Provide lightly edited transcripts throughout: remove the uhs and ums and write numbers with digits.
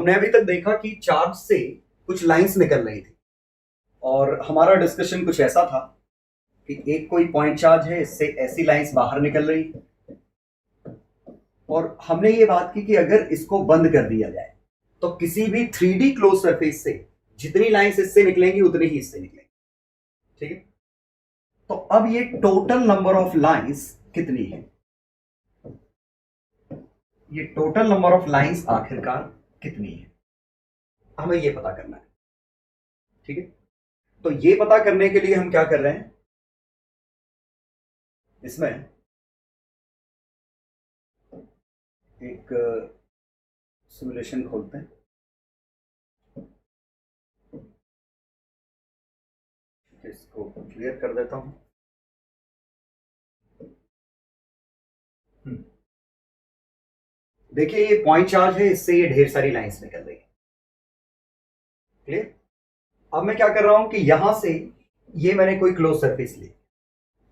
हमने अभी तक देखा कि चार्ज से कुछ लाइंस निकल रही थी और हमारा डिस्कशन कुछ ऐसा था कि एक कोई पॉइंट चार्ज है, इससे ऐसी लाइंस बाहर निकल रही और हमने ये बात की कि अगर इसको बंद कर दिया जाए तो किसी भी 3D क्लोज सरफेस से जितनी लाइंस इससे निकलेंगी उतनी ही इससे निकलेंगी। ठीक है, तो अब ये टोटल नंबर ऑफ लाइंस कितनी है, ये टोटल नंबर ऑफ लाइंस आखिरकार कितनी है, हमें ये पता करना है। ठीक है, तो ये पता करने के लिए हम क्या कर रहे हैं, इसमें एक सिमुलेशन खोलते हैं। इसको क्लियर कर देता हूं। देखिए ये पॉइंट चार्ज है, इससे ये ढेर सारी लाइंस निकल रही है। क्लियर। अब मैं क्या कर रहा हूं कि यहां से ये मैंने कोई क्लोज सरफेस ली,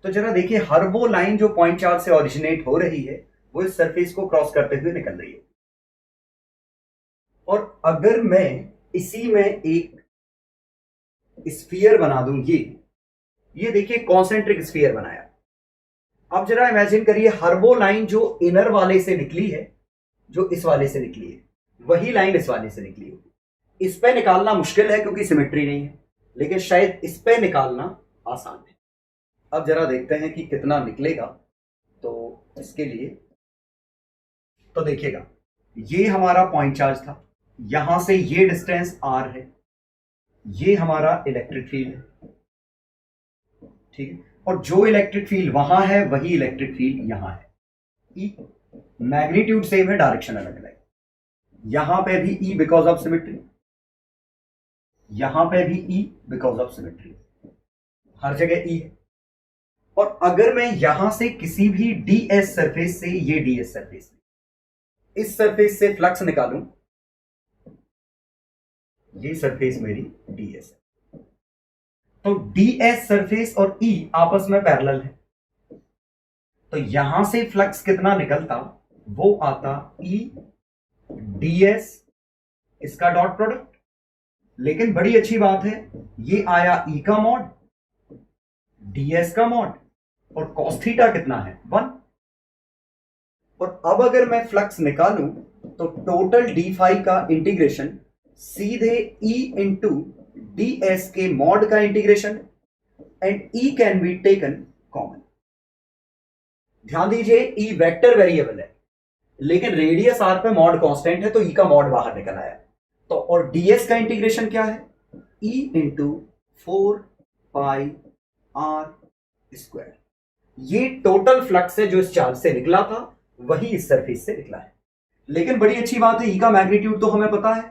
तो जरा देखिए हर वो लाइन जो पॉइंट चार्ज से ओरिजिनेट हो रही है वो इस सरफेस को क्रॉस करते हुए निकल रही है। और अगर मैं इसी में एक स्फीयर बना दूं, ये देखिए कॉन्सेंट्रिक स्फीयर बनाया। अब जरा इमेजिन करिए हर वो लाइन जो इनर वाले से निकली है, जो इस वाले से निकली है, वही लाइन इस वाले से निकली होगी। इस पे निकालना मुश्किल है क्योंकि सिमेट्री नहीं है, लेकिन शायद इस पे निकालना आसान है। अब जरा देखते हैं कि कितना निकलेगा। तो इसके लिए तो देखिएगा ये हमारा पॉइंट चार्ज था, यहां से ये डिस्टेंस r है, ये हमारा इलेक्ट्रिक फील्ड है। ठीक है, और जो इलेक्ट्रिक फील्ड वहां है वही इलेक्ट्रिक फील्ड यहां है। ई मैग्नीट्यूड सेम है, डायरेक्शन अलग अलग। यहां पे भी ई बिकॉज ऑफ सिमेट्री, यहां पे भी ई बिकॉज ऑफ सिमेट्री, हर जगह ई है। और अगर मैं यहां से किसी भी ds सरफेस से, ये ds सरफेस इस सरफेस से फ्लक्स निकालूं, ये सरफेस मेरी ds है, तो ds सरफेस और E आपस में पैरेलल है, तो यहां से फ्लक्स कितना निकलता, वो आता E ds, इसका डॉट प्रोडक्ट। लेकिन बड़ी अच्छी बात है, ये आया E का मॉड, ds का मॉड, और cos थीटा कितना है 1। और अब अगर मैं फ्लक्स निकालूं तो टोटल डी फाई का इंटीग्रेशन सीधे E इंटू ds के मॉड का integration, and E can be taken common. ध्यान दीजिए E वेक्टर वेरिएबल है, लेकिन रेडियस r पे मॉड कांस्टेंट है, तो E का मॉड बाहर निकल आया। तो और ds का इंटीग्रेशन क्या है, E into 4 pi r square. ये टोटल फ्लक्स है जो इस चार्ज से निकला था, वही इस सरफेस से निकला है। लेकिन बड़ी अच्छी बात है, E का मैग्नीट्यूड तो हमें पता है,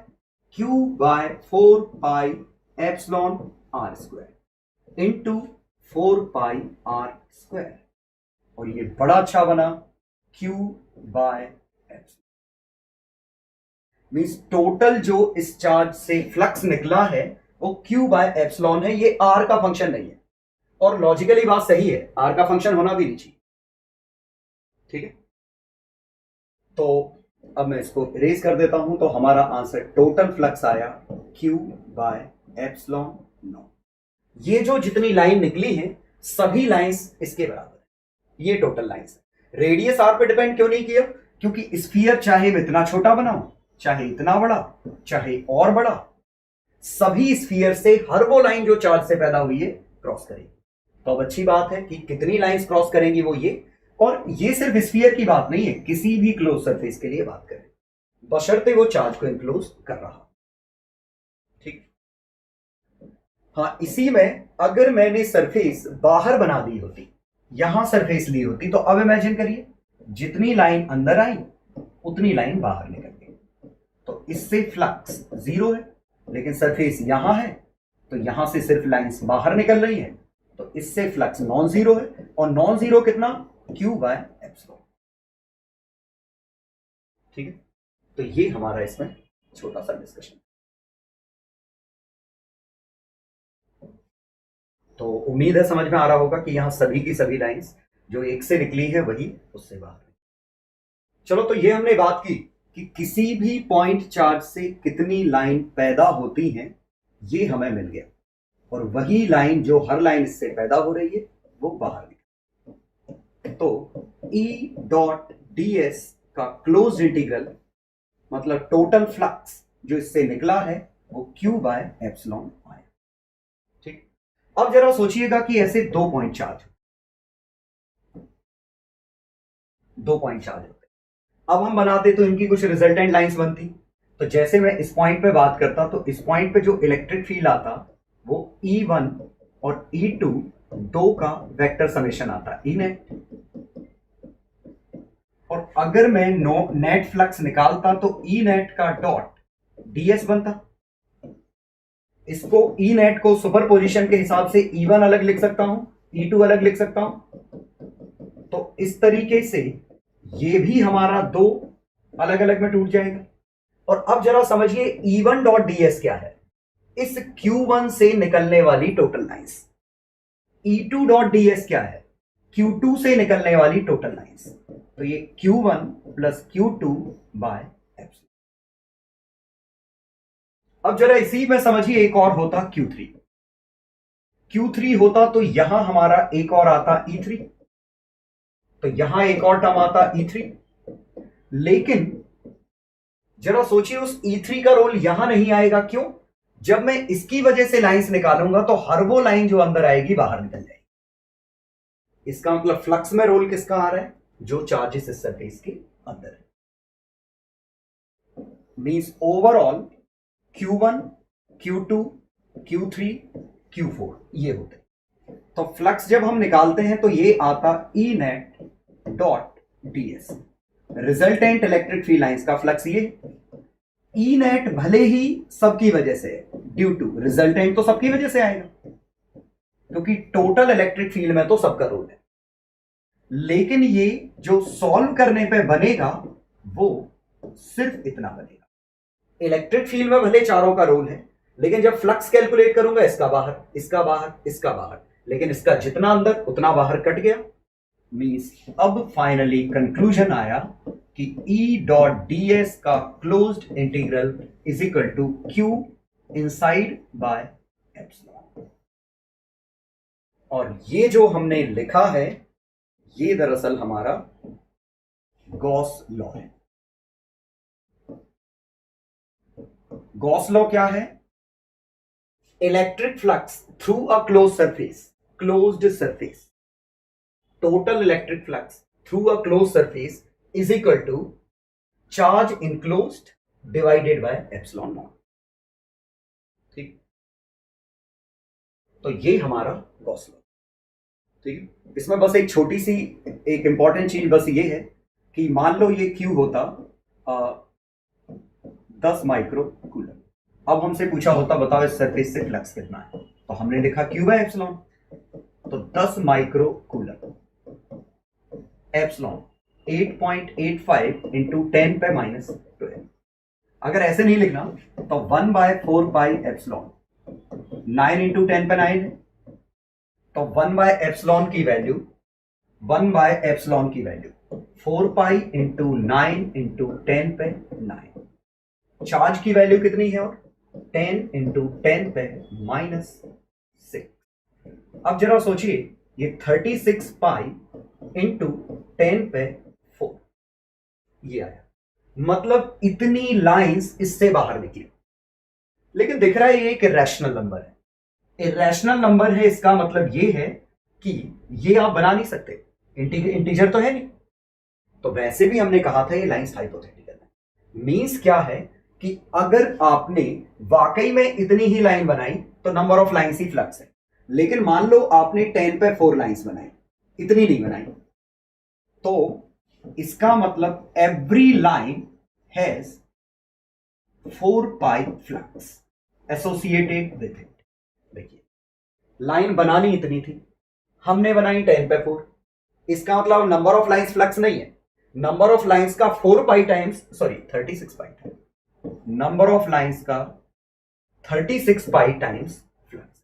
Q by 4 pi epsilon r square into 4 pi r square, और ये बड़ा अच्छा बना Q by epsilon. Means total जो इस चार्ज से फ्लक्स निकला है वो Q बाय एप्सिलॉन है, ये r का फंक्शन नहीं है। और लॉजिकली बात सही है, r का फंक्शन होना भी नहीं चाहिए। ठीक है, तो अब मैं इसको इरेज कर देता हूं, तो हमारा आंसर टोटल फ्लक्स आया Q बाय एप्सिलॉन नॉट। ये जो जितनी लाइन निकली है सभी लाइंस इसके बराबर है, ये टोटल लाइंस है। रेडियस r पे डिपेंड क्यों नहीं किया, क्योंकि स्फीयर चाहे मैं इतना छोटा बनाऊं, चाहे इतना बड़ा, चाहे और बड़ा, सभी स्फीयर से हर वो लाइन जो चार्ज से पैदा हुई है क्रॉस करेगी। तो अब अच्छी बात है कि कितनी लाइंस क्रॉस करेंगी वो ये, और ये सिर्फ स्फीयर की बात नहीं है, किसी भी क्लोज सरफेस के लिए बात करें, बशर्ते वो चार्ज को इनक्लोज कर रहा। ठीक, हाँ, इसी में अगर मैंने सरफेस बाहर बना दी होती, यहां सरफेस ली होती, तो अब इमेजिन करिए जितनी लाइन अंदर आई उतनी लाइन बाहर निकल गई, तो इससे फ्लक्स जीरो है। लेकिन सरफेस यहां है तो यहां से सिर्फ लाइंस बाहर निकल रही है, तो इससे फ्लक्स नॉन जीरो है, और नॉन जीरो कितना, Q बाय एप्सिलॉन। ठीक है, तो ये हमारा इसमें छोटा सा डिस्कशन। तो उम्मीद है समझ में आ रहा होगा कि यहां सभी की सभी लाइंस जो एक से निकली है वही उससे बाहर है। चलो, तो ये हमने बात की कि किसी भी पॉइंट चार्ज से कितनी लाइन पैदा होती हैं, ये हमें मिल गया, और वही लाइन जो हर लाइन इससे पैदा हो रही है वो बाहर निकल। तो E डॉट ds का क्लोज इंटीग्रल मतलब टोटल फ्लक्स जो इससे निकला है वो Q बाय एप्सिलॉन आया। ठीक, अब जरा सोचिएगा कि ऐसे दो पॉइंट चार्ज होते, अब हम बनाते तो इनकी कुछ रिजल्टेंट लाइंस बनती। तो जैसे मैं इस पॉइंट पे बात करता तो इस पॉइंट पे जो इलेक्ट्रिक फील्ड आता वो E1 और E2 दो का वेक्टर समेशन आता E नेट, और अगर मैं नेट फ्लक्स निकालता तो E नेट का डॉट ds बनता। इसको E नेट को सुपर पोजिशन के हिसाब से E1 अलग लिख सकता हूं, E2 अलग लिख सकता हूं। तो इस तरीके से ये भी हमारा दो अलग अलग में टूट जाएगा। और अब जरा समझिए E1 डॉट ds क्या है, इस Q1 से निकलने वाली total lines. E2 dot ds क्या है, Q2 से निकलने वाली टोटल लाइंस। तो ये Q1 plus Q2 by epsilon. अब जरा इसी में समझिए एक और होता Q3 होता तो यहां हमारा एक और आता E3, तो यहां एक और टर्म आता E3। लेकिन जरा सोचिए उस E3 का रोल यहां नहीं आएगा। क्यों? जब मैं इसकी वजह से लाइंस निकालूंगा तो हर वो लाइन जो अंदर आएगी बाहर निकल जाएगी। इसका मतलब फ्लक्स में रोल किसका आ रहा है, जो चार्जेस इस सरफेस के अंदर है। Means overall Q1, Q2, Q3, Q4 ये होते हैं। तो फ्लक्स जब हम निकालते हैं तो ये आता E net dot ds, resultant electric field lines का फ्लक्स ये। E नेट भले ही सबकी वजह से है, ड्यू टू रिजल्टेंट तो सबकी वजह से आएगा क्योंकि टोटल इलेक्ट्रिक फील्ड में तो सबका रोल है। लेकिन ये जो सॉल्व करने पे बनेगा वो सिर्फ इतना बनेगा। इलेक्ट्रिक फील्ड में भले चारों का रोल है, लेकिन जब फ्लक्स कैलकुलेट करूंगा इसका बाहर, इसका बाहर, इसका बाहर, लेकिन इसका जितना अंदर उतना बाहर कट गया। मींस अब फाइनली कंक्लूजन आया कि E डॉट ds का closed integral is equal to Q inside by epsilon. और ये जो हमने लिखा है ये दरअसल हमारा गॉस लॉ है। गॉस लॉ क्या है? Electric flux through a closed surface, total electric flux through a closed surface is equal to charge enclosed divided by epsilon naught. ठीक, तो ये हमारा गॉस लॉ। ठीक है, इसमें बस एक छोटी सी एक इंपॉर्टेंट चीज बस ये है कि मान लो ये Q होता 10 माइक्रो कूलम। अब हमसे पूछा होता बताओ इस सरफेस से फ्लक्स कितना है, तो हमने लिखा Q बाय एप्सिलॉन। तो 10 माइक्रो कूलम एप्सिलॉन 8.85 इंटू 10 पे माइनस 12। अगर ऐसे नहीं लिखना तो 1 बाय 4 पाई एप्सिलॉन 9 इंटू 10 पे 9 है। तो 1 बाय एप्सिलॉन की वैल्यू 4 पाई इंटू 9 इंटू 10 पे 9। चार्ज की वैल्यू कितनी है? और 10 इंटू 10 पे माइनस 6। अब जरा सोचिए ये 36 पाई इंटू 10 पे 4 ये आया। मतलब इतनी लाइंस इससे बाहर निकली। लेकिन दिख रहा है ये एक इरेशनल नंबर है। इरेशनल नंबर है इसका मतलब ये है कि ये आप बना नहीं सकते, इंटीजर तो है नहीं। तो वैसे भी हमने कहा था ये लाइंस हाइपोथेटिकल है। मींस क्या है कि अगर आपने वाकई में इतनी ही लाइन बनाई तो number of lines he flux है। लेकिन मान लो आपने 10 पे 4 लाइंस बनाई, इतनी नहीं बनाई, तो इसका मतलब every line has 4 pi flux associated with it. देखिए लाइन बनानी इतनी थी, हमने बनाई 10 पे 4, इसका मतलब नंबर ऑफ लाइंस फ्लक्स नहीं है, नंबर ऑफ लाइंस का 4 पाई times 36 pi times, number of lines का 36 पाई टाइम्स फ्लक्स।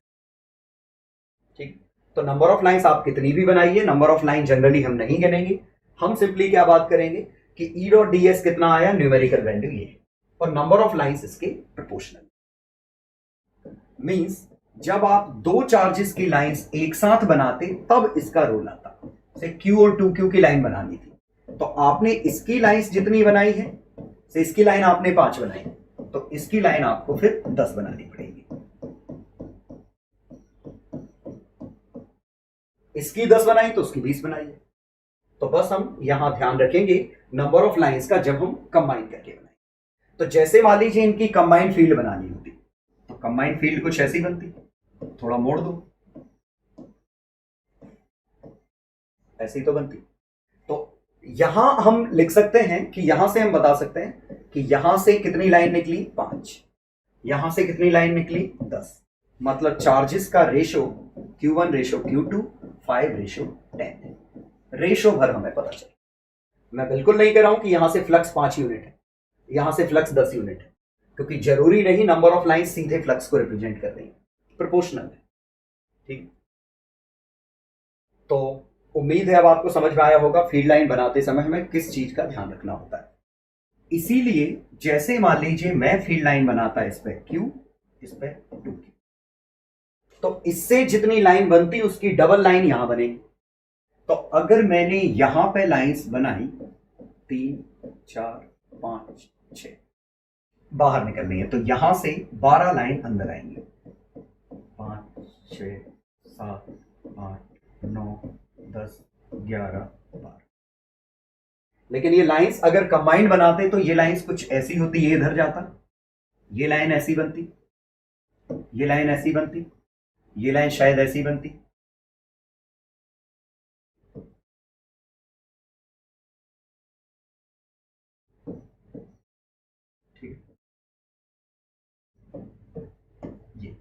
ठीक, तो नंबर ऑफ लाइंस आप कितनी भी बनाइए, नंबर ऑफ लाइन जनरली हम नहीं गिनेंगे। हम सिंपली क्या बात करेंगे कि ई डॉट डी एस कितना आया, न्यूमेरिकल वैल्यू ये, और नंबर ऑफ लाइंस इसके प्रोपोर्शनल। मींस जब आप दो चार्जेस की लाइंस एक साथ बनाते तब इसका रोल आता। से क्यू और 2Q की लाइन बनानी थी, तो आपने इसकी लाइंस जितनी बनाई है, से इसकी लाइन आपने 5 बनाई, तो इसकी लाइन आपको फिर 10 बनानी पड़ेगी। इसकी 10 बनाई तो उसकी 20 बनाई है। तो बस हम यहां ध्यान रखेंगे नंबर ऑफ लाइंस का जब हम कंबाइन करके बनाए। तो जैसे मान लीजिए इनकी कंबाइंड फील्ड बनानी होती, तो कंबाइंड फील्ड कुछ ऐसी बनती, थोड़ा मोड़ दो, ऐसी तो बनती। तो यहां हम लिख सकते हैं कि यहां से हम बता सकते हैं कि यहां से कितनी लाइन निकली, 5, यहां से कितनी लाइन निकली, 10। मतलब चार्जेस का ratio Q1 ratio Q2 5 ratio 10, ratio भर हमें पता चला। मैं बिल्कुल नहीं कह रहा हूं कि यहां से फ्लक्स 5 यूनिट है, यहां से फ्लक्स 10 यूनिट है, क्योंकि जरूरी नहीं नंबर ऑफ लाइन सीधे फ्लक्स को रिप्रेजेंट कर रही है, प्रोपोर्शनल है। ठीक, तो उम्मीद है अब आपको समझ में आया होगा फील्ड लाइन बनाते समय हमें किस चीज का ध्यान रखना होता है। इसीलिए जैसे मान लीजिए मैं फील्ड लाइन बनाता इस पे Q, इस पे 2Q, तो इससे जितनी लाइन बनती उसकी डबल लाइन यहां बनेगी। तो अगर मैंने यहां पे लाइंस बनाई 3 4 5 6 बाहर निकलनी है, तो यहां से 12 लाइन अंदर आएंगे, 5 6 7 8 9 10 11 12। लेकिन ये लाइंस अगर कंबाइंड बनाते तो ये लाइंस कुछ ऐसी होती, ये इधर जाता, ये लाइन ऐसी बनती, ये लाइन ऐसी बनती, ये लाइन शायद ऐसी बनती। ठीक, ये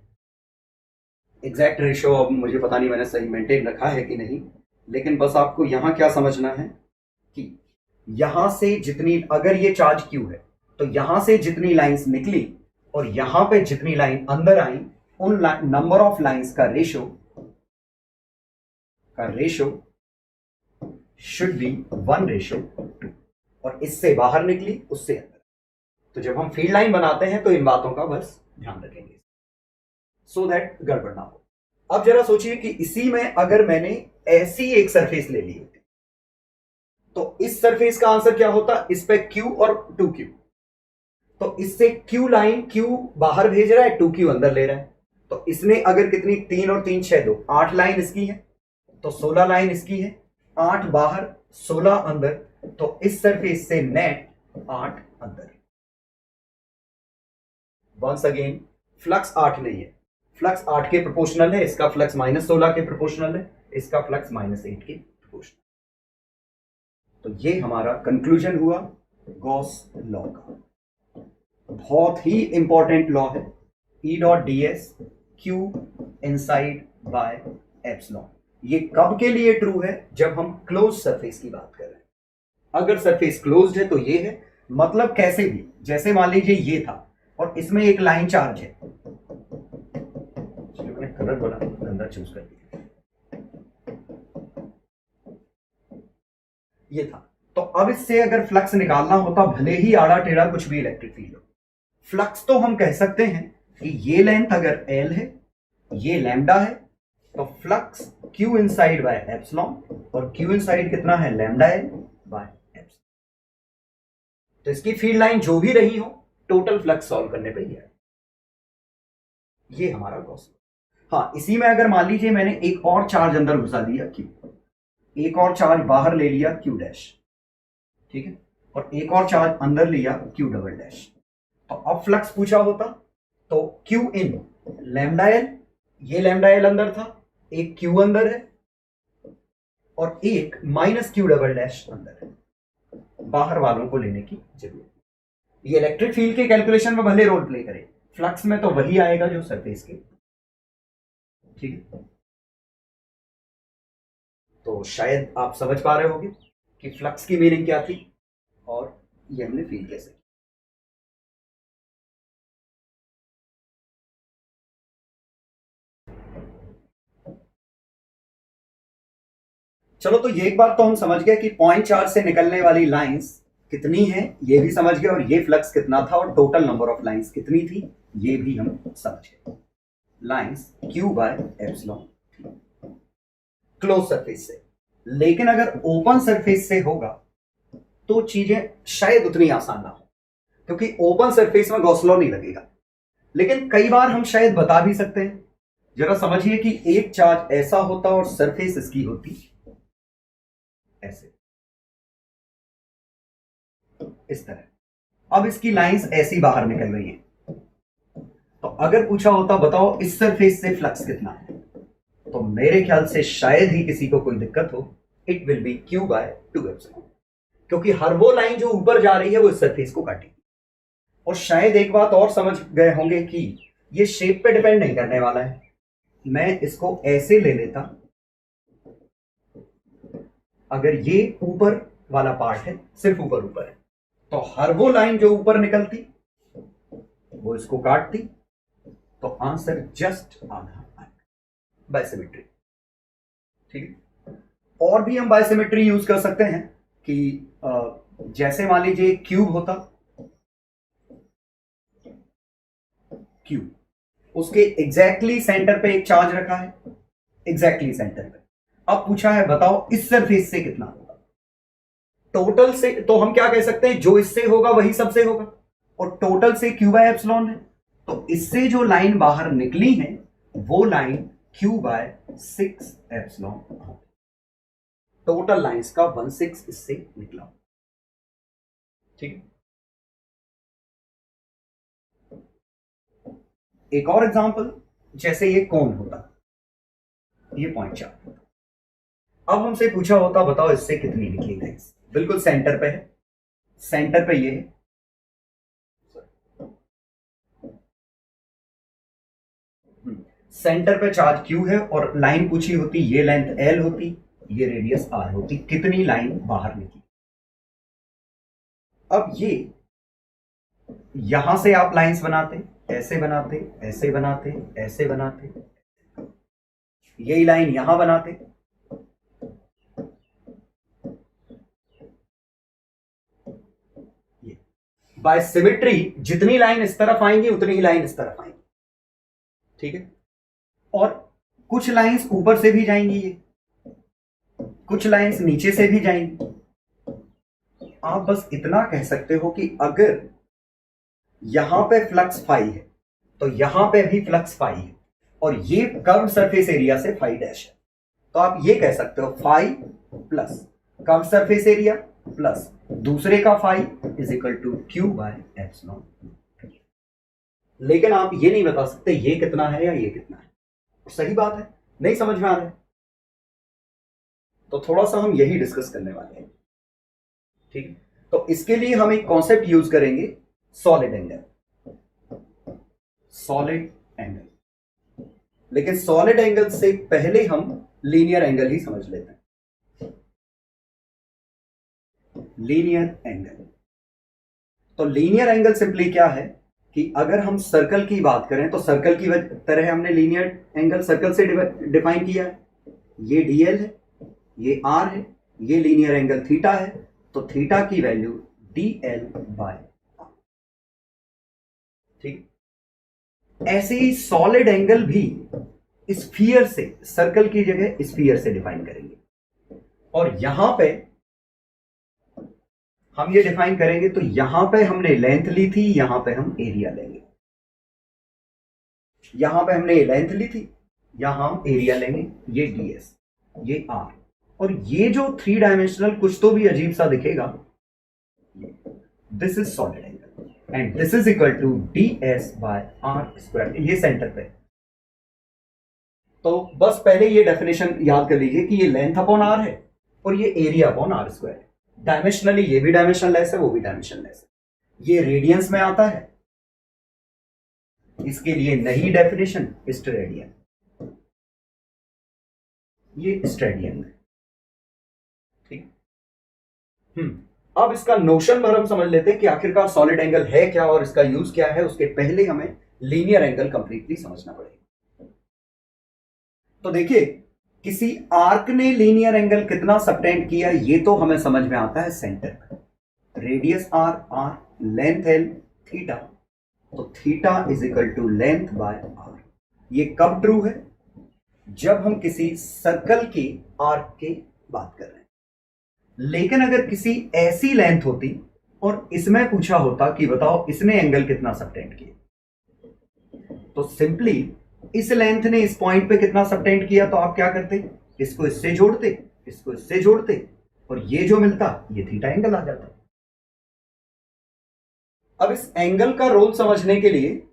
एग्जैक्ट रेशियो अब मुझे पता नहीं मैंने सही मेंटेन रखा है कि नहीं, लेकिन बस आपको यहां क्या समझना है कि यहां से जितनी, अगर ये चार्ज Q है तो यहां से जितनी लाइंस निकली और यहां पे जितनी लाइन अंदर आई, उन नंबर ऑफ लाइंस का रेशो शुड बी 1:2, और इससे बाहर निकली उससे अंदर। तो जब हम फील्ड लाइन बनाते हैं तो इन बातों का बस ध्यान रखेंगे, सो दैट गड़बड़ ना हो। अब जरा सोचिए कि इसी में अगर मैंने ऐसी एक सरफेस ले ली होती, तो इस सरफेस का आंसर क्या होता, इस पे Q और 2Q, तो इससे Q लाइन Q बाहर भेज रहा है, 2Q अंदर ले रहा है। तो इसने अगर कितनी, 3 और 3 6 2 8 लाइन इसकी है, तो 16 लाइन इसकी है, 8 बाहर 16 अंदर, तो इस सरफेस से नेट 8 अंदर। वंस अगेन फ्लक्स 8 नहीं है, फ्लक्स 8 के प्रोपोर्शनल है, इसका फ्लक्स -16 के प्रोपोर्शनल है, इसका फ्लक्स -8 के प्रोपोर्शनल। तो ये हमारा कंक्लूजन हुआ गॉस लॉ का। बहुत ही इंपॉर्टेंट लॉ है, E dot D S Q inside by epsilon. ये कब के लिए ट्रू है, जब हम क्लोज सरफेस की बात कर रहे हैं। अगर सरफेस क्लोज्ड है तो ये है, मतलब कैसे भी, जैसे मान लीजिए ये था और इसमें एक लाइन चार्ज है, मैंने कलर बड़ा गंदा चूज कर दिया, ये था। तो अब इससे अगर फ्लक्स निकालना होता, भले ही आड़ा टेढ़ा कुछ भी इलेक्ट्रिक फील्ड हो, फ्लक्स तो हम कह सकते हैं कि ये लेंथ अगर L है, ये लैम्डा है, तो flux Q inside by epsilon, और Q इनसाइड कितना है, लैम्डा L बाय एप्सिलॉन। तो इसकी फील्ड लाइन जो भी रही हो, टोटल फ्लक्स सॉल्व करने पे ही है। ये हमारा गॉस। हाँ, इसी में अगर मान लीजिए मैंने एक और चार्ज अंदर घुसा दिया Q, एक और चार्ज बाहर ले लिया Q डैश, ठीक है, और एक और चार्ज अंदर लिया Q डबल डैश, तो अब फ्लक्स पूछा होता, तो Q इन लैम्डा L, ये लैम्डा L अंदर था, एक Q अंदर है, और एक -Q डबल डैश अंदर है। बाहर वालों को लेने की जरूरत। ये इलेक्ट्रिक फील्ड के कैलकुलेशन में भले रोल प्ले करे, फ्लक्स में तो वही आएगा जो सरफेस के। ठीक है, तो शायद आप समझ पा रहे होंगे कि फ्लक्स की मीनिंग क्या थी और ये हमने फील कैसे। चलो, तो ये एक बात तो हम समझ गए कि पॉइंट चार्ज से निकलने वाली लाइंस कितनी है ये भी समझ गए, और ये फ्लक्स कितना था और टोटल नंबर ऑफ लाइंस कितनी थी ये भी हम समझ गए। Lines Q by epsilon close surface से। लेकिन अगर ओपन सरफेस से होगा तो चीजें शायद उतनी आसान ना हो, क्योंकि ओपन सरफेस में गॉस लॉ नहीं लगेगा। लेकिन कई बार हम शायद बता भी सकते हैं। जरा समझिए कि एक चार्ज ऐसा होता और सरफेस इसकी होती ऐसे, इस तरह। अब इसकी लाइंस ऐसी बाहर निकल रही हैं। तो अगर पूछा होता बताओ इस सरफेस से फ्लक्स कितना है, तो मेरे ख्याल से शायद ही किसी को कोई दिक्कत हो। It will be Q by 2 epsilon, क्योंकि हर वो लाइन जो ऊपर जा रही है वो इस सरफेस को काटेगी। और शायद एक बात और समझ गए होंगे कि ये शेप पे डिपेंड नहीं करने वाला है। मैं इसको ऐसे ले लेता, अगर ये ऊपर वाला पार्ट है, सिर्फ ऊपर ऊपर है, तो हर वो लाइन जो ऊपर निकलती वो इसको काटती, तो आंसर जस्ट आधा आएगा। बायसिमेट्री, ठीक है। और भी हम बायसिमेट्री यूज कर सकते हैं कि जैसे मान लीजिए क्यूब होता, क्यूब, उसके एग्जैक्टली सेंटर पे एक चार्ज रखा है, एग्जैक्टली सेंटर पे। अब पूछा है बताओ इस सरफेस से कितना होगा। टोटल से तो हम क्या कह सकते हैं, जो इससे होगा वही सबसे होगा, और टोटल से Q बाय एप्सिलॉन है, तो इससे जो लाइन बाहर निकली है वो line Q by 6 epsilon. Total lines का 1/6 इससे निकला, ठीक है। एक और एग्जांपल, जैसे ये कोन होता, ये पॉइंट चार्ज होता। अब हमसे पूछा होता बताओ इससे कितनी निकली लाइंस। बिल्कुल सेंटर पे है, सेंटर पे ये है, सेंटर पे चार्ज Q है, और लाइन पूछी होती, ये लेंथ L होती, ये रेडियस R होती, कितनी लाइन बाहर निकली। अब ये यहां से आप लाइंस बनाते, ऐसे बनाते, ऐसे बनाते, ऐसे बनाते, यही लाइन यहां बनाते, बाय सिमेट्री जितनी लाइन इस तरफ आएंगी उतनी ही लाइन इस तरफ आएंगी, ठीक है। और कुछ लाइंस ऊपर से भी जाएंगी, ये कुछ लाइंस नीचे से भी जाएंगी। आप बस इतना कह सकते हो कि अगर यहां पे फ्लक्स फाई है तो यहां पे भी फ्लक्स फाई है, और ये कर्व सरफेस एरिया से फाई डैश है, तो आप ये कह सकते हो phi plus curve surface area plus दूसरे का phi is equal to Q by epsilon. लेकिन आप ये नहीं बता सकते ये कितना है या ये कितना है। सही बात है, नहीं समझ में आ रहा है तो थोड़ा सा हम यही डिस्कस करने वाले हैं, ठीक है। तो इसके लिए हम एक कॉन्सेप्ट यूज करेंगे, सॉलिड एंगल। सॉलिड एंगल, लेकिन सॉलिड एंगल से पहले हम लीनियर एंगल ही समझ लेते हैं। लीनियर एंगल, तो लीनियर एंगल सिंपली क्या है कि अगर हम सर्कल की बात करें तो सर्कल की तरह हमने लीनियर एंगल सर्कल से डिफाइन किया है। ये DL है, ये R है, ये लीनियर एंगल थीटा है, तो थीटा की वैल्यू DL बाय R, ठीक। ऐसे ही सॉलिड एंगल भी स्फीयर से, सर्कल की जगह स्फीयर से डिफाइन करेंगे, और यहां पे हम ये डिफाइन करेंगे तो यहां पे हमने लेंथ ली थी, यहां पे हम एरिया लेंगे। यहां पे हमने लेंथ ली थी, यहां हम एरिया लेंगे, ये DS, ये R, और ये जो 3 डायमेंशनल कुछ तो भी अजीब सा दिखेगा, this is solid angle and this is equal to DS by R square. ये सेंटर पे, तो बस पहले ये डेफिनेशन याद कर लीजिए कि ये लेंथ अपॉन R है और ये एरिया अपॉन R स्क्वायर है। डायमेंशनली ये भी डायमेंशन लेस है, वो भी डायमेंशन लेस है। ये रेडियंस में आता है, इसके लिए नई डेफिनेशन स्टेरेडियन, ये स्टेरेडियन है, ठीक। अब इसका नोशन भर हम समझ लेते हैं कि आखिरकार सॉलिड एंगल है क्या और इसका यूज क्या है। उसके पहले हमें लीनियर एंगल कंप्लीटली समझना पड़ेगा। तो देखिए, किसी आर्क ने लीनियर एंगल कितना सबटेंड किया ये तो हमें समझ में आता है सेंटर पर। Radius R, R length L, theta, तो theta is equal to length by R. ये कब ट्रू है? जब हम किसी सर्कल की आर्क की बात कर रहे हैं। लेकिन अगर किसी ऐसी लेंथ होती और इसमें पूछा होता कि बताओ इसने एंगल कितना सबटेंड किया, तो सिंपली इस लेंथ ने इस पॉइंट पे कितना सबटेंड किया, तो आप क्या करते? इसको इससे जोड़ते, इसको इससे जोड़ते, और ये जो मिलता ये थीटा एंगल आ जाता। अब इस एंगल का रोल समझने के लिए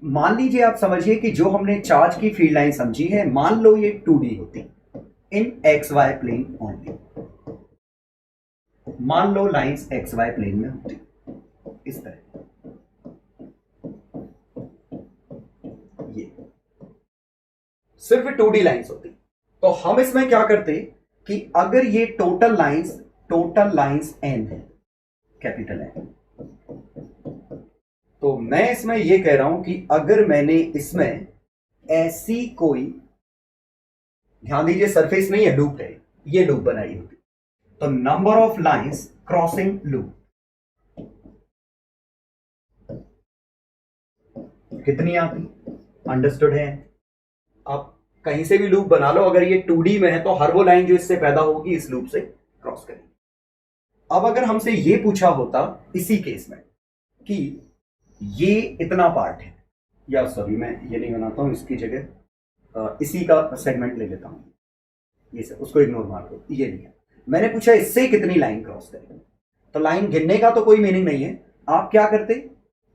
मान लीजिए, आप समझिए कि जो हमने चार्ज की फील्ड लाइन समझी है, मान लो ये 2D होती इन एक्स वाई प्लेन ओनली। मान लो लाइंस एक्स वाई प्लेन में होती इस तरह, ये सिर्फ 2D लाइंस होती, तो हम इसमें क्या करते कि अगर ये टोटल लाइंस एन है, कैपिटल एन, तो मैं इसमें यह कह रहा हूं कि अगर मैंने इसमें ऐसी कोई, ध्यान दीजिए सरफेस नहीं है, लूप है, ये लूप बनाई होती, तो number of lines crossing loop कितनी आती? अंडरस्टूड है? आप कहीं से भी लूप बना लो, अगर ये 2D में है तो हर वो लाइन जो इससे पैदा होगी इस लूप से क्रॉस करेगी। अब अगर हमसे ये पूछा होता इसी केस में कि ये इतना पार्ट है, या सॉरी मैं ये नहीं बनाता हूं, इसकी जगह इसी का सेगमेंट ले लेता हूं, ये सब उसको इग्नोर मार दो, ये लिया। मैंने पूछा इससे कितनी लाइन क्रॉस करेगी, तो लाइन गिनने का तो कोई मीनिंग नहीं है। आप क्या करते?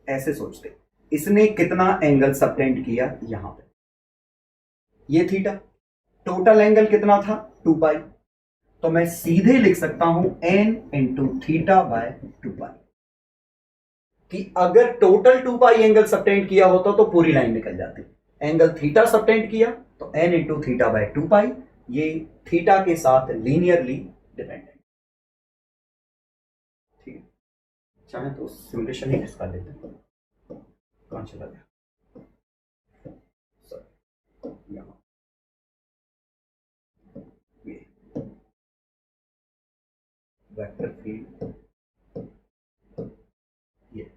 ऐसे सोचते, इसने कितना एंगल सबटेंड किया यहां पे, ये थीटा, टोटल एंगल कितना था 2 पाई, तो मैं सीधे लिख सकता हूं n इंटू थीटा बाय 2 पाई, कि अगर टोटल 2 पाई एंगल सबटेंड किया होता तो पूरी लाइन निकल जाती। एंगल थीटा सबटेंड किया तो n इंटू थीटा बाय 2 पाई, ये थीटा के साथ लीनियरली डिपेंडेंट। ठीक है, चाहे तो सिमुलेशन ही इसका लेते हैं। कहां चला गया? यहां ये वेक्टर फील्ड, ये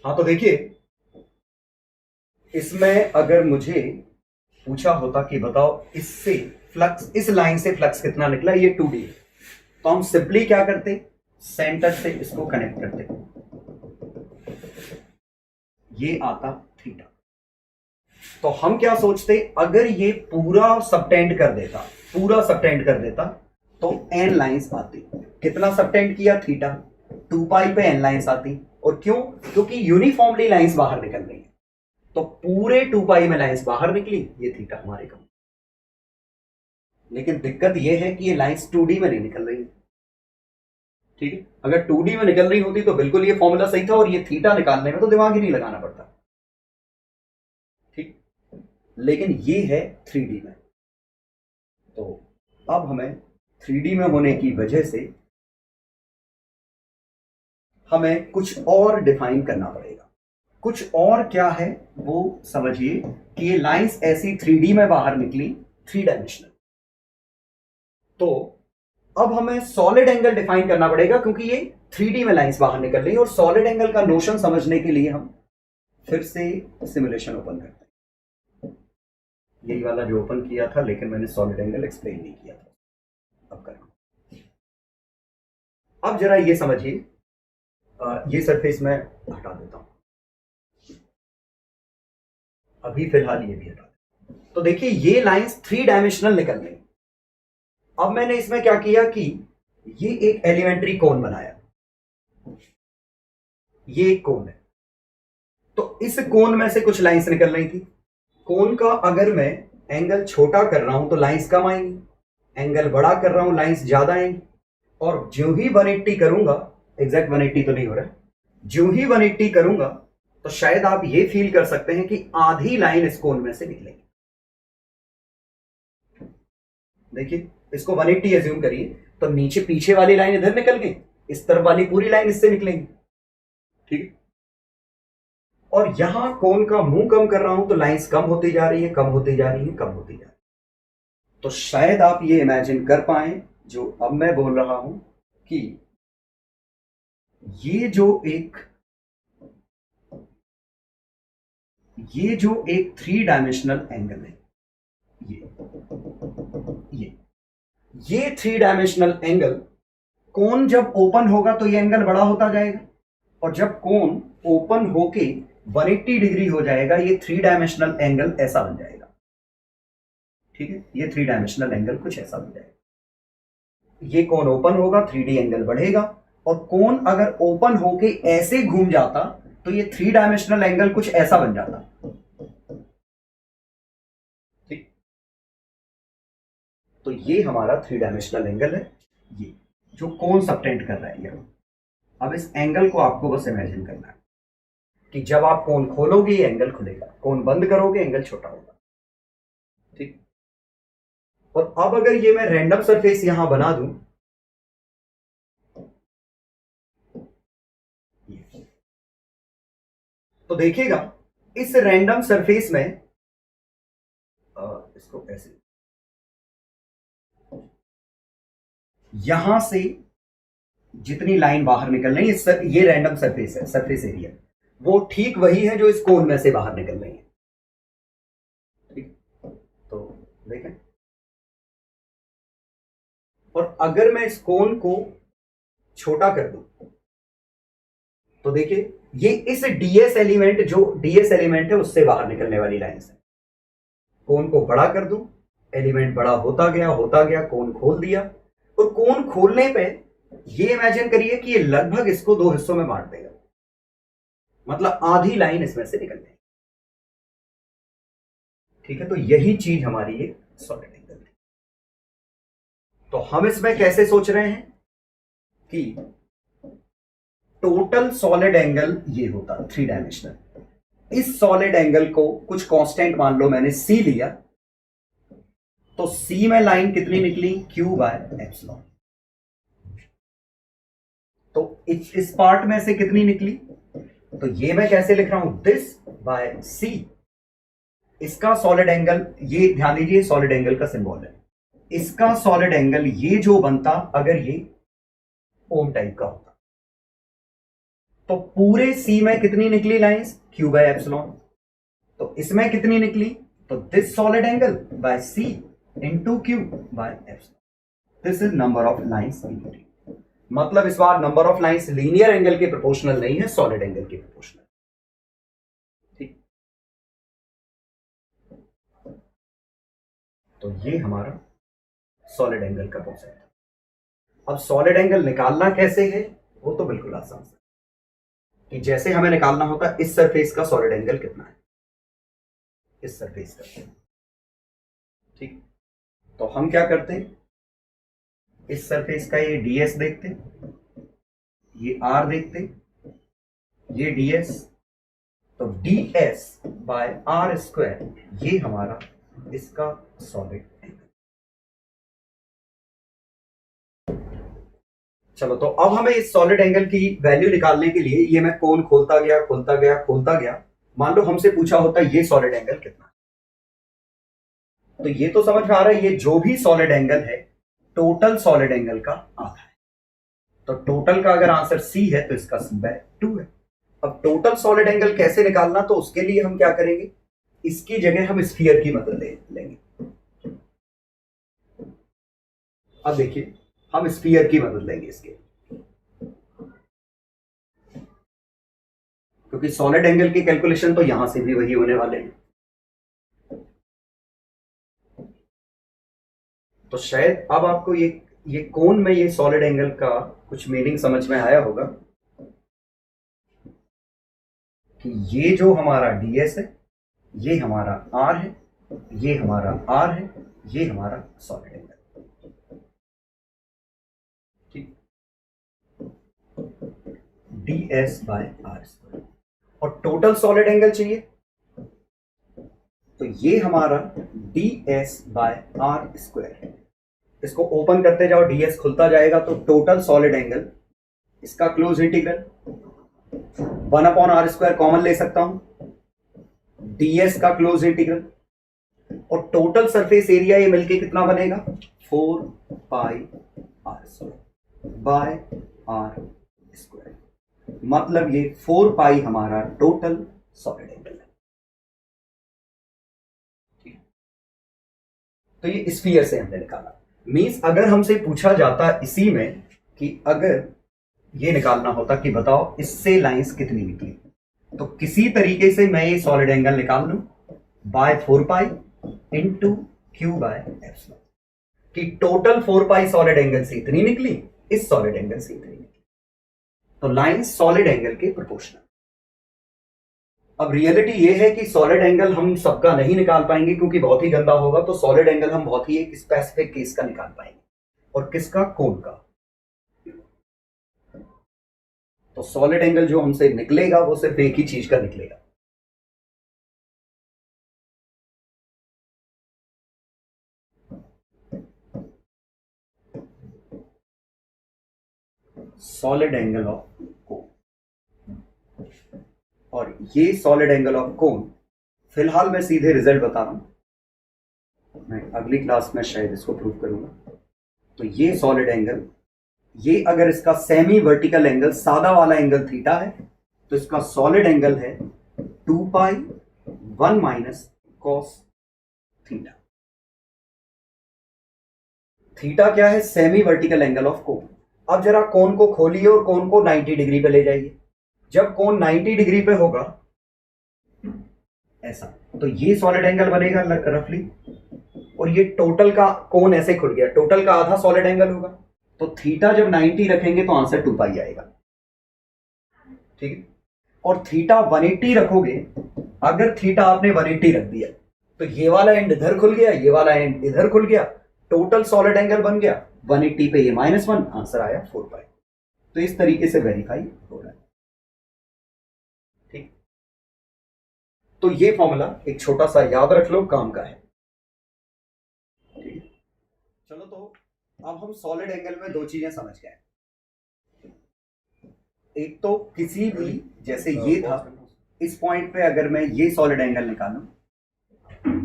हाँ, तो देखिए इसमें अगर मुझे पूछा होता कि बताओ इससे फ्लक्स, इस लाइन से फ्लक्स कितना निकला, ये 2D है, तो हम सिंपली क्या करते? सेंटर से इसको कनेक्ट करते, ये आता थीटा। तो हम क्या सोचते, अगर ये पूरा सबटेंड कर देता तो n लाइंस आती। कितना सबटेंड किया? थीटा, 2 पाई पे n लाइंस आती। और क्यों? क्योंकि यूनिफॉर्मली लाइंस बाहर निकल रही है, तो पूरे 2 पाई में लाइंस बाहर निकली, ये थीटा हमारे कम। लेकिन दिक्कत ये है कि ये लाइंस 2D में नहीं निकल रही। ठीक है, अगर 2D में निकल रही होती तो बिल्कुल ये फॉर्मूला सही था, और ये थीटा निकालने में तो दिमाग ही नहीं लगाना पड़ता। ठीक, लेकिन ये है 3D में, तो अब हमें 3D में होने की वजह से हमें कुछ और डिफाइन करना पड़ेगा। कुछ और क्या है वो समझिए कि ये लाइंस ऐसी 3D में बाहर निकली, 3 डायमेंशनल, तो अब हमें सॉलिड एंगल डिफाइन करना पड़ेगा, क्योंकि ये 3D में लाइंस बाहर निकल रही है। और सॉलिड एंगल का नोशन समझने के लिए हम फिर से सिमुलेशन ओपन करते हैं, यही वाला जो ओपन किया था, लेकिन मैंने सॉलिड एंगल एक्सप्लेन नहीं किया था, अब कर। अब जरा ये समझिए, ये सरफेस मैं हटा देता हूं, अभी फिलहाल ये भी हटा देता। तो देखिए ये लाइंस 3 डायमेंशनल निकल रही। अब मैंने इसमें क्या किया कि ये एक एलिमेंट्री कोन बनाया, ये एक कोन है, तो इस कोन में से कुछ लाइंस निकल रही थी। कोन का अगर मैं एंगल छोटा कर रहा हूं तो लाइंस कम आएंगी, एंगल बड़ा कर रहा हूं लाइंस ज्यादा आएंगी। और जो ही 180 करूंगा, एग्जैक्ट 180 तो नहीं हो रहा, जो ही 180 करूंगा तो शायद आप ये फील कर सकते हैं कि आधी लाइन इस कोन में से निकलेगी। देखिए इसको 180 एज्यूम करिए, तो नीचे पीछे वाली लाइन इधर निकल गई, इस तरफ वाली पूरी लाइन इससे निकलेगी। ठीक है, और यहां कोन का मुंह कम कर रहा हूं तो लाइंस कम होती जा रही है, कम होती जा रही है, कम होती जा रही है। तो शायद आप ये इमेजिन कर पाए जो अब मैं बोल रहा हूं कि ये जो एक 3 डायमेंशनल एंगल है, ये 3 डायमेंशनल एंगल, कोन जब ओपन होगा तो ये एंगल बड़ा होता जाएगा, और जब कोन ओपन होके 180 डिग्री हो जाएगा, ये 3 डायमेंशनल एंगल ऐसा बन जाएगा। ठीक है, ये 3 डायमेंशनल एंगल कुछ ऐसा बन जाएगा। ये कोन ओपन होगा, 3D एंगल बढ़ेगा, और कोन अगर ओपन होके ऐसे घूम जाता तो ये 3 डायमेंशनल एंगल कुछ ऐसा बन जाता। ठीक, तो ये हमारा 3 डायमेंशनल एंगल है, ये जो कोन सबटेंड कर रहा है ये। अब इस एंगल को आपको बस इमेजिन करना है कि जब आप कोन खोलोगे ये एंगल खुलेगा, कोन बंद करोगे एंगल छोटा होगा। ठीक, और अब अगर ये मैं रैंडम सरफेस यहां बना दूं, तो देखिएगा इस रैंडम सरफेस में इसको ऐसे, यहां से जितनी लाइन बाहर निकल रही है, ये रैंडम सरफेस है, सरफेस एरिया वो ठीक वही है जो इस कोन में से बाहर निकल रही है। ठीक, तो देखें, और अगर मैं इस कोन को छोटा कर दूं तो देखिए ये इस डीएस एलिमेंट, जो डीएस एलिमेंट है उससे बाहर निकलने वाली लाइन है। कोन को बड़ा कर दूं, एलिमेंट बड़ा होता गया, कोन खोल दिया, और कोन खोलने पे ये इमेजिन करिए कि ये लगभग इसको 2 हिस्सों में बांट देगा, मतलब आधी लाइन इसमें से निकल जाएगी। ठीक है, तो यही चीज हमारी ये सॉलिड एंगल है। तो हम इसमें कैसे सोच रहे हैं कि टोटल सॉलिड एंगल ये होता 3 डायमेंशनल, इस सॉलिड एंगल को कुछ कांस्टेंट मान लो मैंने सी लिया, तो सी में लाइन कितनी निकली, Q बाय एप्सिलॉन। तो इस पार्ट में से कितनी निकली, तो ये मैं कैसे लिख रहा हूं, दिस बाय सी। इसका सॉलिड एंगल, ये ध्यान दीजिए सॉलिड एंगल का सिंबल है, इसका सॉलिड एंगल ये जो बनता अगर ये ओम टाइप का होता, तो पूरे सी में कितनी निकली लाइंस, Q बाय एप्सिलॉन। तो इसमें कितनी निकली, तो this solid angle by C into Q by epsilon. This is number of lines in T. मतलब इस बार number of lines linear angle के प्रोपोर्शनल नहीं है, सॉलिड एंगल के प्रोपोर्शनल। ठीक, तो ये हमारा सॉलिड एंगल का कॉन्सेप्ट है। अब सॉलिड एंगल निकालना कैसे है, वो तो बिल्कुल आसान है कि जैसे हमें निकालना होता है इस सरफेस का सॉलिड एंगल कितना है, इस सरफेस का। ठीक, तो हम क्या करते हैं, इस सरफेस का ये ds देखते, ये r देखते, ये ds, तो ds बाय r स्क्वायर ये हमारा इसका सॉलिड एंगल। चलो, तो अब हमें इस सॉलिड एंगल की वैल्यू निकालने के लिए ये मैं कोन खोलता गया, मान लो हमसे पूछा होता ये सॉलिड एंगल कितना है, तो ये तो समझ में आ रहा है ये जो भी सॉलिड एंगल है टोटल सॉलिड एंगल का आधा है। तो टोटल का अगर आंसर C है तो इसका C/2 है। अब टोटल सॉलिड एंगल कैसे निकालना, तो उसके लिए हम क्या करेंगे, इसकी जगह हम स्फीयर की मदद लेंगे। अब देखिए हम स्फीयर की मदद लेंगे इसके, क्योंकि सॉलिड एंगल की कैलकुलेशन तो यहां से भी वही होने वाले हैं। तो शायद अब आपको ये कोन में ये सॉलिड एंगल का कुछ मीनिंग समझ में आया होगा कि ये जो हमारा ds है, ये हमारा r है, ये हमारा r है, ये हमारा सॉलिड एंगल। ठीक, ds बाय r स्क्वायर, और टोटल सॉलिड एंगल चाहिए, तो ये हमारा ds बाय r स्क्वायर है। इसको ओपन करते जाओ, ds खुलता जाएगा, तो टोटल सॉलिड एंगल, इसका close integral 1/r square common ले सकता हूं, ds का क्लोज इंटीग्रल और टोटल सरफेस एरिया ये मिलके कितना बनेगा 4 pi R square by R square. मतलब ये 4 पाई हमारा टोटल सॉलिड एंगल है। तो ये स्फीयर से हमने निकाला। मींस अगर हमसे पूछा जाता इसी में कि अगर ये निकालना होता कि बताओ इससे लाइंस कितनी निकली, तो किसी तरीके से मैं ये सॉलिड एंगल निकाल लूं by 4 pi into Q by epsilon, कि टोटल 4 पाई सॉलिड एंगल से इतनी निकली, इस सॉलिड एंगल से इतनी निकली। तो लाइंस सॉलिड एंगल के प्रोपोर्शनल। अब रियलिटी ये है कि सॉलिड एंगल हम सबका नहीं निकाल पाएंगे क्योंकि बहुत ही गंदा होगा। तो सॉलिड एंगल हम बहुत ही एक स्पेसिफिक केस का निकाल पाएंगे, और किसका, कोन का। तो सॉलिड एंगल जो हमसे निकलेगा वो सिर्फ एक ही चीज का निकलेगा, सॉलिड एंगल ऑफ कोन। और ये सॉलिड एंगल ऑफ कोन, फिलहाल मैं सीधे रिजल्ट बता रहा हूं, मैं अगली क्लास में शायद इसको प्रूव करूंगा। तो ये सॉलिड एंगल, ये अगर इसका सेमी वर्टिकल एंगल सादा वाला एंगल थीटा है, तो इसका सॉलिड एंगल है 2 पाई 1 माइनस कॉस थीटा। थीटा क्या है, semi vertical angle of cone. अब जरा कोन को खोलिए और कोन को 90 डिग्री पे ले जाइए। जब कोन 90 डिग्री पे होगा ऐसा, तो ये सॉलिड एंगल बनेगा रफली, और ये टोटल का कोन ऐसे खुल गया, टोटल का आधा सॉलिड एंगल होगा। तो थीटा जब 90 रखेंगे तो आंसर 2 पाई आएगा, ठीक है। और थीटा 180 रखोगे, अगर थीटा आपने 180 रख दिया तो ये वाला एंड इधर खुल गया, ये वाला एंड इधर खुल गया, टोटल सॉलिड एंगल बन गया 180 पे ये -1, आंसर आया 4 पाई। तो इस तरीके से वेरीफाई हो रहा है, ठीक। तो ये फॉर्मूला एक छोटा सा याद रख लो, काम का है, ठीक है। चलो, तो अब हम सॉलिड एंगल में 2 चीजें समझ गए। एक तो किसी भी, जैसे ये था, इस पॉइंट पे अगर मैं ये सॉलिड एंगल निकालूं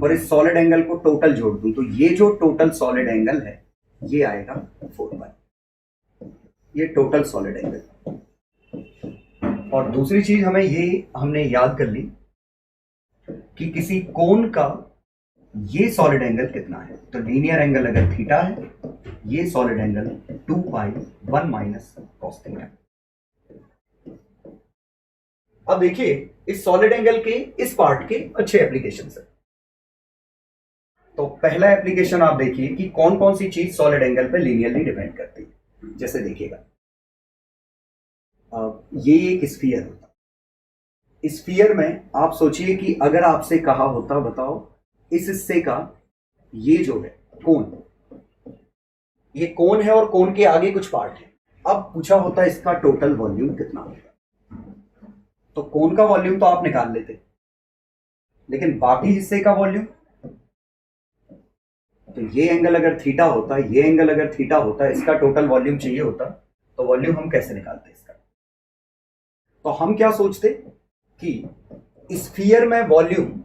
और इस सॉलिड एंगल को टोटल जोड़ दूं, तो ये जो टोटल सॉलिड एंगल है ये आएगा 4 पाई, ये टोटल सॉलिड एंगल। और दूसरी चीज हमने याद कर ली कि किसी कोन का ये सॉलिड एंगल कितना है। तो लीनियर एंगल अगर थीटा है, ये सॉलिड एंगल 2 पाई 1 माइनस कॉस थीटा। अब देखिए इस सॉलिड एंगल के इस पार्ट के अच्छे एप्लीकेशन है। तो पहला एप्लीकेशन आप देखिए कि कौन कौन सी चीज सॉलिड एंगल पे लीनियरली डिपेंड करती है। जैसे देखिएगा, ये एक स्फीयर होता, स्फीयर में आप सोचिए कि अगर आपसे कहा होता बताओ इस हिस्से का ये जो है कोन, ये कोन है और कोन के आगे कुछ पार्ट है। अब पूछा होता इसका टोटल वॉल्यूम कितना होगा, तो कोन का वॉल्यूम तो आप निकाल लेते, लेकिन बाकी हिस्से का वॉल्यूम, तो ये एंगल अगर थीटा होता, ये एंगल अगर थीटा होता, इसका टोटल वॉल्यूम चाहिए होता, तो वॉल्यूम हम कैसे निकालते इसका। तो हम क्या सोचते कि स्फीयर में volume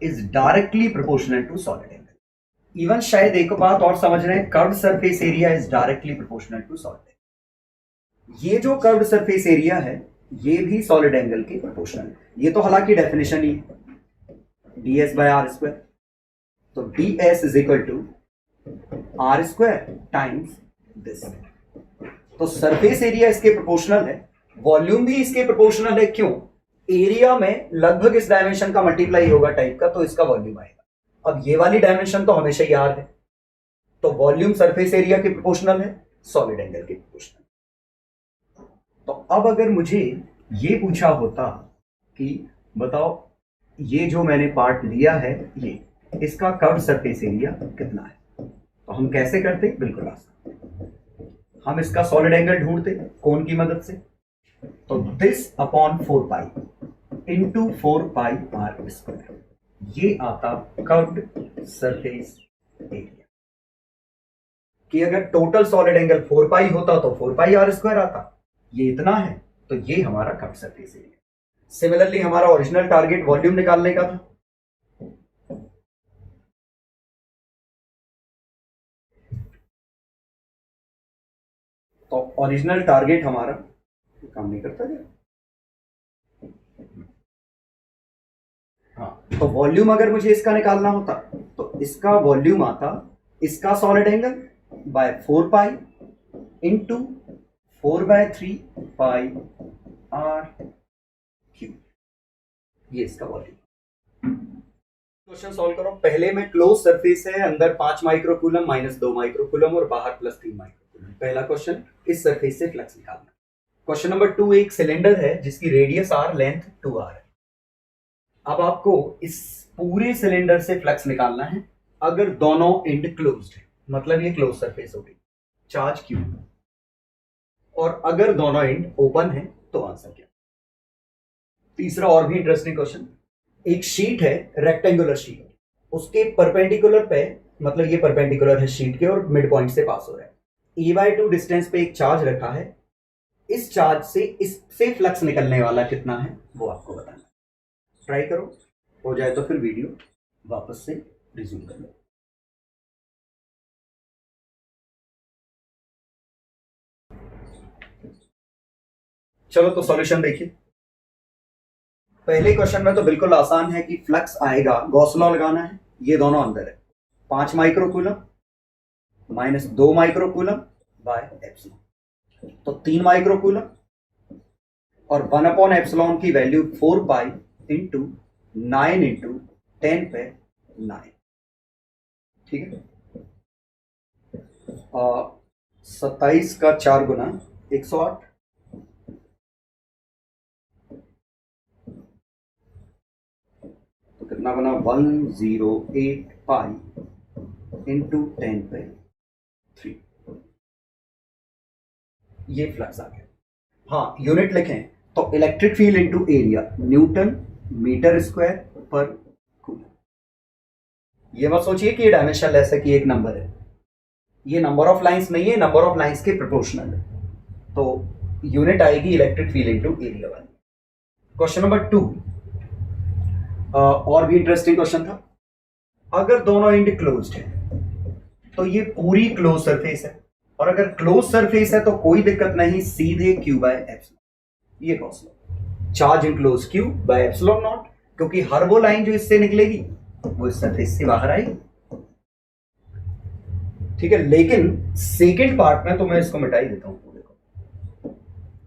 is directly proportional to solid angle. Even शायद एक बात और समझ रहे हैं, curved surface area is directly proportional to solid angle. ये जो कर्व्ड सरफेस एरिया है ये भी सॉलिड एंगल के प्रोपोर्शनल है। ये तो हालांकि डेफिनेशन ही ds बाय आर स्क्वायर, तो ds is equal to R square times this. तो सरफेस एरिया इसके प्रोपोर्शनल है, वॉल्यूम भी इसके प्रोपोर्शनल है। क्यों? एरिया में लगभग इस डायमेंशन का मल्टीप्लाई होगा टाइप का, तो इसका वॉल्यूम आएगा। अब ये वाली डायमेंशन तो हमेशा याद है, तो वॉल्यूम सरफेस एरिया के प्रोपोर्शनल है, सॉलिड एंगल के प्रोपोर्शनल। तो अब अगर मुझे ये पूछा होता कि बताओ ये जो मैंने पार्ट लिया है ये, इसका कर्व्ड सरफेस एरिया कितना है, तो हम कैसे करते? बिल्कुल आसान, हम इसका सॉलिड एंगल ढूंढते कोन की मदद से। तो this upon 4 pi into 4 pi R square, ये आता कर्व्ड सरफेस एरिया। कि अगर टोटल सॉलिड एंगल 4 पाई होता तो 4 पाई आर स्क्वायर आता, ये इतना है, तो ये हमारा कर्व्ड सरफेस एरिया। सिमिलरली हमारा ओरिजिनल टारगेट वॉल्यूम निकालने का था, तो ओरिजिनल टारगेट हमारा काम नहीं करता क्या? हाँ, तो वॉल्यूम अगर मुझे इसका निकालना होता तो इसका वॉल्यूम आता इसका solid angle by 4 pi into 4/3 pi R cube, ये इसका वॉल्यूम। क्वेश्चन सॉल्व करो। पहले में क्लोज सरफेस है, अंदर 5 माइक्रोकूलम माइनस 2 माइक्रोकूलम और बाहर प्लस 3 माइक्रोकूलम। पहला क्वेश्चन, इस सरफेस से फ्लक्स निकालना। क्वेश्चन नंबर 2, एक सिलेंडर है जिसकी रेडियस आर, लेंथ 2r है। अब आपको इस पूरे सिलेंडर से फ्लक्स निकालना है अगर दोनों एंड क्लोज्ड है, मतलब ये क्लोज सरफेस होगी, चार्ज क्यू। और अगर दोनों एंड ओपन है तो आंसर क्या? तीसरा और भी इंटरेस्टिंग क्वेश्चन, एक शीट है, रेक्टेंगुलर शीट, उसके परपेंडिकुलर पे, मतलब ये परपेंडिकुलर है शीट के और मिड पॉइंट से पास हो रहा है, e/2 डिस्टेंस पे एक चार्ज रखा है। इस चार्ज से इससे फ्लक्स निकलने वाला कितना है वो आपको बताना है। ट्राई करो, हो जाए तो फिर वीडियो वापस से रिज्यूम कर लो। चलो तो सॉल्यूशन देखिए। पहले क्वेश्चन में तो बिल्कुल आसान है कि फ्लक्स आएगा, गॉस लॉ लगाना है, ये दोनों अंदर है, 5 microcoulomb minus 2 microcoulomb by epsilon, तो 3 माइक्रोकूलम और 1/एप्सिलॉन की वैल्यू 4 पाई इंटू 9 इंटू 10 पे 9, ठीक है। 27 का 4 गुना 108, तो कितना बना 108 पाई इंटू 10 पे 3, ये फ्लक्स आ गया। हाँ, यूनिट लिखें तो electric field into area, newton metre square per coulomb. ये मत सोचिए कि ये डायमेंशनलेस है कि एक नंबर है, ये नंबर ऑफ लाइंस नहीं है, नंबर ऑफ लाइंस के प्रोपोर्शनल है, तो यूनिट आएगी इलेक्ट्रिक फील्ड इंटू एरिया वाली। क्वेश्चन नंबर 2 और भी इंटरेस्टिंग क्वेश्चन था। अगर दोनों एंड क्लोज्ड है तो ये पूरी क्लोज सरफेस है, और अगर क्लोज सरफेस है तो कोई दिक्कत नहीं, सीधे Q बाय एप्सिलॉन, ये Gauss law, charge enclose Q by epsilon not, क्योंकि हर वो लाइन जो इससे निकलेगी वो इस सरफेस से बाहर आएगी, ठीक है। लेकिन सेकेंड पार्ट में तो मैं इसको मिटा ही देता हूं, देखो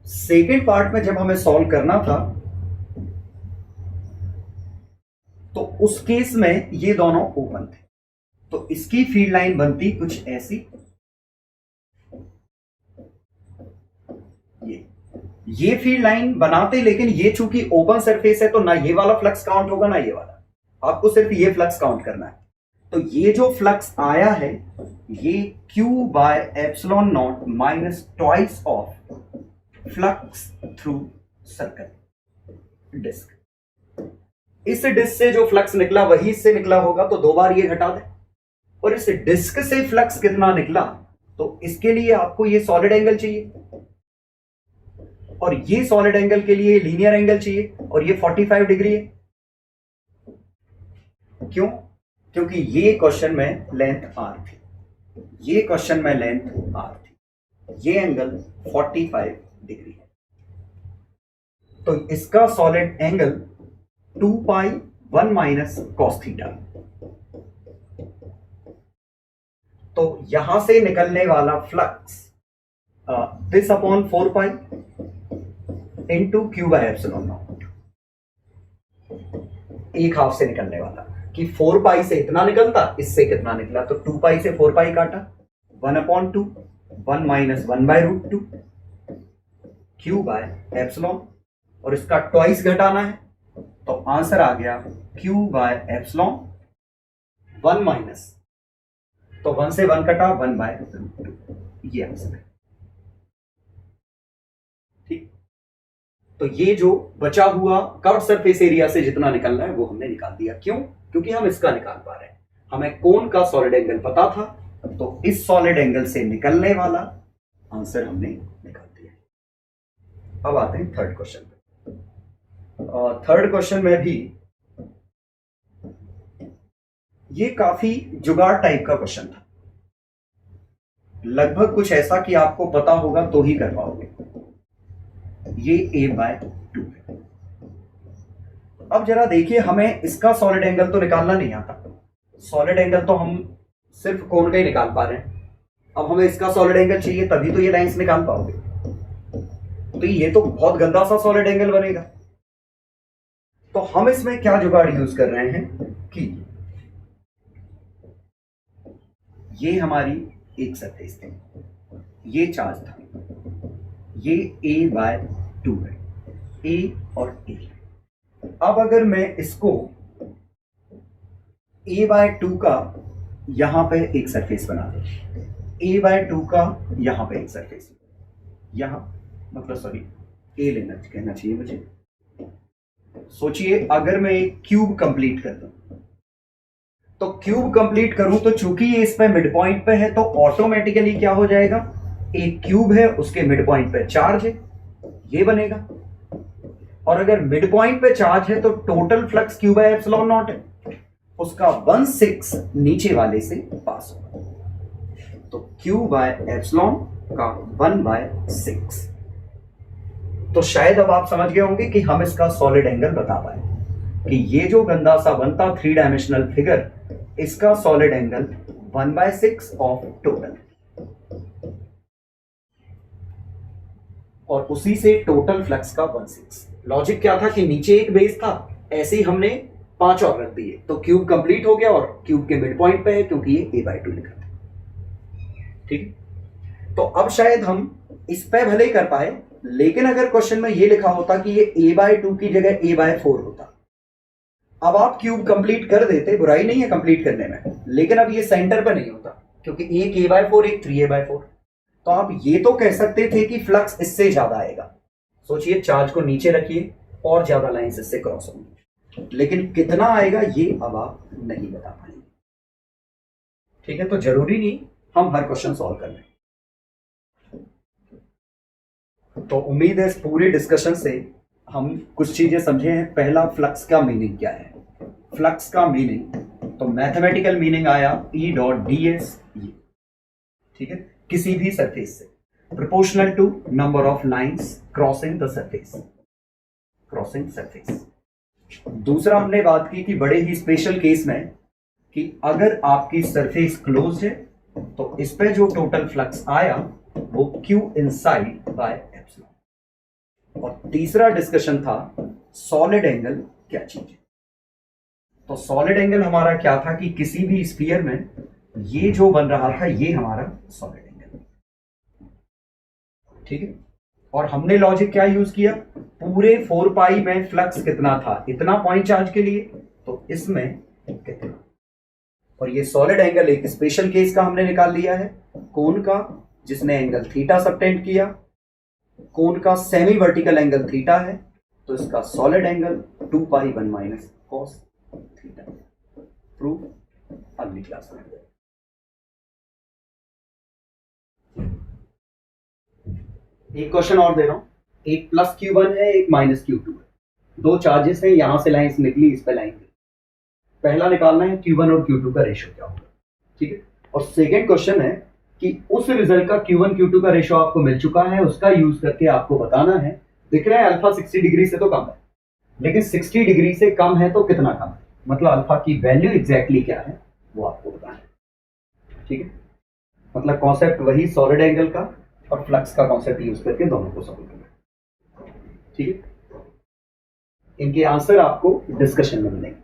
सेकेंड पार्ट में जब हमें सॉल्व करना था तो उस केस में ये दोनों ओपन थे, तो इसकी फील्ड लाइन बनती कुछ ऐसी, ये फील्ड लाइन बनाते, लेकिन ये चूंकि ओपन सरफेस है तो ना ये वाला फ्लक्स काउंट होगा ना ये वाला, आपको सिर्फ ये फ्लक्स काउंट करना है। तो ये जो फ्लक्स आया है ये Q by epsilon naught minus twice of flux through circle disc. इस डिस्क से जो फ्लक्स निकला वही इससे निकला होगा, तो 2 बार ये घटा दे। और इस डिस्क से फ्लक्स कितना निकला, तो इसके लिए आपको ये सॉलिड एंगल चाहिए, और ये सॉलिड एंगल के लिए लीनियर एंगल चाहिए, और ये 45 डिग्री है। क्यों? क्योंकि ये क्वेश्चन में लेंथ r थी, ये क्वेश्चन में लेंथ r थी, ये एंगल 45 डिग्री है, तो इसका सॉलिड एंगल 2 पाई 1 माइनस कॉस थीटा। तो यहां से निकलने वाला flux this upon 4 pi into Q by epsilon not, एक हाफ से निकलने वाला, कि 4 पाई से इतना निकलता, इससे कितना निकला, तो 2 पाई से 4 पाई काटा, 1/2 1 माइनस 1/√2 Q बाय एप्सिलॉन, और इसका ट्वाइस घटाना है, तो आंसर आ गया Q बाय एप्सिलॉन 1 माइनस, तो 1 से 1 कटा 1/√2, ये आंसर है, ठीक। तो ये जो बचा हुआ कर्व सरफेस एरिया से जितना निकलना है वो हमने निकाल दिया। क्यों? क्योंकि हम इसका निकाल पा रहे हैं, हमें कोन का सॉलिड एंगल पता था, तो इस सॉलिड एंगल से निकलने वाला आंसर हमने निकाल दिया। अब आते हैं थर्ड क्वेश्चन पे। थर्ड क्वेश्चन में भी ये काफी जुगाड़ टाइप का क्वेश्चन था। लगभग कुछ ऐसा कि आपको पता होगा तो ही कर पाओगे। ये a/2 है। अब जरा देखिए, हमें इसका सॉलिड एंगल तो निकालना नहीं आता। सॉलिड एंगल तो हम सिर्फ कोण का ही निकाल पा रहे हैं। अब हमें इसका सॉलिड एंगल चाहिए, तभी तो ये लाइंस निकाल पाओगे। तो ये तो बहुत गंदा सा सॉलिड एंगल बनेगा। तो हम इसमें क्या जुगाड़ यूज कर रहे हैं कि ये हमारी एक सरफेस थी, ये चार्ज था, ये a/2 है, a और a। अब अगर मैं इसको a/2 का यहां पे एक सरफेस बना दूं, a/2 का यहां पे एक सरफेस, यहां मतलब सॉरी a लेना कहना चाहिए मुझे। सोचिए अगर मैं एक क्यूब कंप्लीट कर दूं, तो क्यूब कंप्लीट करूं तो चूंकि ये इस पे मिड पॉइंट पे है तो ऑटोमेटिकली क्या हो जाएगा, एक क्यूब है उसके मिड पॉइंट पे चार्ज है, ये बनेगा। और अगर मिड पॉइंट पे चार्ज है तो total flux q by epsilon not है, उसका 1/6 नीचे वाले से पास होगा। तो q बाय एप्सिलॉन का 1/6। तो शायद अब आप समझ गए होंगे कि हम इसका सॉलिड एंगल बता पाए कि ये जो गंदा सा बनता 3 डायमेंशनल फिगर, इसका सॉलिड एंगल 1/6 ऑफ टोटल, और उसी से टोटल फ्लक्स का 1/6। लॉजिक क्या था कि नीचे एक बेस था, ऐसे ही हमने 5 और रख दिए, तो क्यूब कंप्लीट हो गया और क्यूब के मिड पॉइंट पे है क्योंकि ये a/2 लिखा था। ठीक है, तो अब शायद हम इस पे भले ही कर पाए, लेकिन अगर क्वेश्चन में ये लिखा होता कि ये a/2 की जगह a/4 होता, अब आप क्यूब कंप्लीट कर देते, बुराई नहीं है कंप्लीट करने में, लेकिन अब ये सेंटर पे नहीं होता क्योंकि एक a/4 एक 3a/4। तो आप ये तो कह सकते थे कि फ्लक्स इससे ज्यादा आएगा। सोचिए, चार्ज को नीचे रखिए और ज्यादा लाइंस इससे क्रॉस होंगी, लेकिन कितना आएगा ये अब आप नहीं बता पाएंगे। ठीक है, तो जरूरी नहीं हम हर क्वेश्चन सॉल्व कर लें। तो उम्मीद है इस पूरे डिस्कशन से हम कुछ चीजें समझे हैं। पहला, फ्लक्स का मीनिंग क्या है। फ्लक्स का मीनिंग, तो मैथमेटिकल मीनिंग आया E.ds, ठीक है, किसी भी सरफेस से proportional to number of lines crossing the surface, crossing surface. दूसरा, हमने बात की कि बड़े ही स्पेशल केस में कि अगर आपकी सरफेस क्लोज्ड है तो इस पे जो टोटल फ्लक्स आया वो Q इनसाइड बाय एप्सिलॉन। और तीसरा डिस्कशन था सॉलिड एंगल क्या चीज है। तो सॉलिड एंगल हमारा क्या था कि किसी भी स्फीयर में ये जो बन रहा था ये हमारा सॉलिड एंगल। ठीक है, और हमने लॉजिक क्या यूज किया, पूरे 4 पाई में फ्लक्स कितना था, इतना पॉइंट चार्ज के लिए, तो इसमें कितना। और ये सॉलिड एंगल एक स्पेशल केस का हमने निकाल लिया है, कोण का जिसने एंगल थीटा सबटेंड किया, कोण का सेमी वर्टिकल एंगल थीटा है, तो इसका solid angle 2π1 - cos theta. Proof अगली क्लास में। एक क्वेश्चन और दे रहा हूं, एक +q1 है एक -q2 है, दो चार्जेस हैं, यहां से लाइंस निकली, इस पे लाइन निकली। पहला निकालना है q1 और q2 का रेशियो क्या होगा। ठीक है, और सेकंड क्वेश्चन है कि उस रिजल्ट का q1 q2 का रेशियो आपको मिल चुका है, उसका यूज करके आपको बताना है, दिख रहा है अल्फा 60 डिग्री से तो कम है, लेकिन 60 डिग्री से कम है तो कितना कम है, मतलब अल्फा की वैल्यू एग्जैक्टली क्या है वो आपको बताना है। ठीक है, मतलब कॉन्सेप्ट वही सॉलिड एंगल का और फ्लक्स का कॉन्सेप्ट यूज करके दोनों को सॉल्व करना। ठीक है, इनके आंसर आपको डिस्कशन में मिलेंगे।